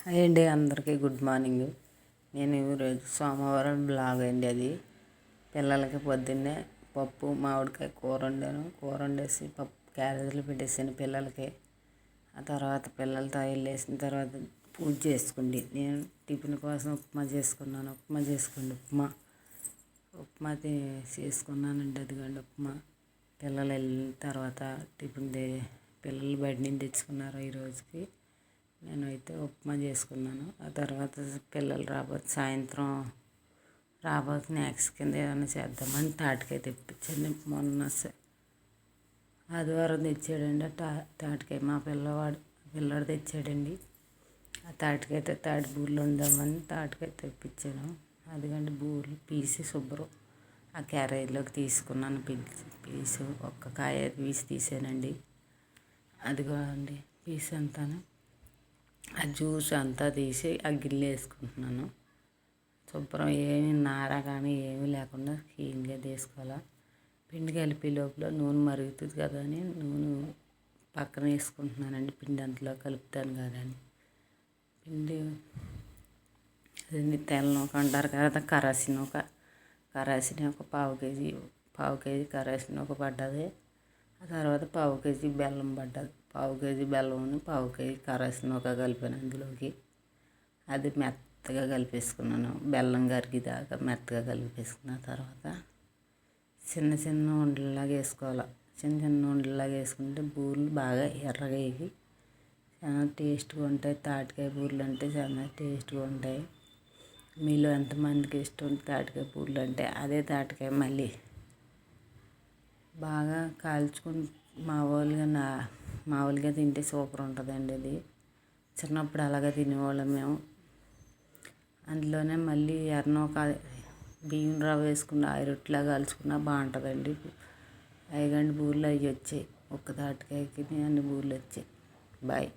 Hi అండి, అందరికీ good morning. నేను ఈరోజు సోమవారం బ్లాగ్ అండి. అది పిల్లలకి పొద్దున్నే పప్పు మామిడికాయ కూర వండాను. కూర వండేసి పప్పు క్యారేజీలు పెట్టేసాను పిల్లలకి. ఆ తర్వాత పిల్లలతో వెళ్ళేసిన తర్వాత పూజ చేసుకోండి. నేను టిఫిన్ కోసం ఉప్మా చేసుకున్నాను. ఉప్మా చేసుకున్నానండి. అదిగోండి ఉప్మా. పిల్లలు వెళ్ళిన తర్వాత పిల్లలు బయట నుంచి తెచ్చుకున్నారు ఈరోజుకి. నేనైతే ఉప్మా చేసుకున్నాను. ఆ తర్వాత పిల్లలు సాయంత్రం స్నాక్స్ కింద ఏమైనా చేద్దామని తాటికాయ తెప్పించండి. మొన్న ఆదివారం తెచ్చాడండి తాటికాయ. మా పిల్లాడు తెచ్చాడండి. ఆ తాటికాయతో తాటి బూరెలు వందామని తాటికాయ తెప్పించాను. అదిగండి బూరెలు పీసి శుభ్రం ఆ క్యారేజ్లోకి తీసుకున్నాను. పీసు ఒక్క కాయ పీసి తీసానండి. అదిగో అండి పీస్ అంతాను. ఆ జ్యూస్ అంతా తీసి ఆ గిన్నె వేసుకుంటున్నాను. శుభ్రం ఏమి నార కానీ ఏమీ లేకుండా క్లీన్గా తీసుకోవాలి. పిండి కలిపి లోపల నూనె మరుగుతుంది కదా అని నూనె పక్కన వేసుకుంటున్నానండి. పిండి అంతలో కలుపుతాను కదా అని. పిండి తెల్ల నూక అంటారు కదా, కరాసిన ఒక పావు కేజీ కరాసిన ఒక పడ్డది. ఆ తర్వాత పావు కేజీ బెల్లం పడ్డది. పావు కేజీ బెల్లం పావు కేజీ కరాసిన ఒక కలిపాను అందులోకి. అది మెత్తగా కలిపేసుకున్నాను. బెల్లం కరిగిదాకా మెత్తగా కలిపేసుకున్న తర్వాత చిన్న చిన్న ఉండల్లాగా వేసుకోవాలి. చిన్న ఉండల్లాగా వేసుకుంటే బూరెలు బాగా ఎర్రగా వేగి చాలా టేస్ట్గా ఉంటాయి. తాటికాయ బూరెలు అంటే చాలా టేస్ట్గా ఉంటాయి. మీలో ఎంతమందికి ఇష్టం తాటికాయ బూరెలు అంటే? అదే తాటికాయ మళ్ళీ బాగా కాల్చుకుని మామూలుగా తింటే సూపర్ ఉంటుందండి. అది చిన్నప్పుడు అలాగే తినేవాళ్ళం మేము. అందులోనే మళ్ళీ ఎర్రనూక బియ్యం రవ్వ వేసుకున్న రొట్టెలా కాల్చుకున్నా బాగుంటుందండి. ఐగండి బూరెలు అవి వచ్చాయి. ఒక్క తాటికాయకి అన్ని బూరెలు వచ్చాయి. బాయ్.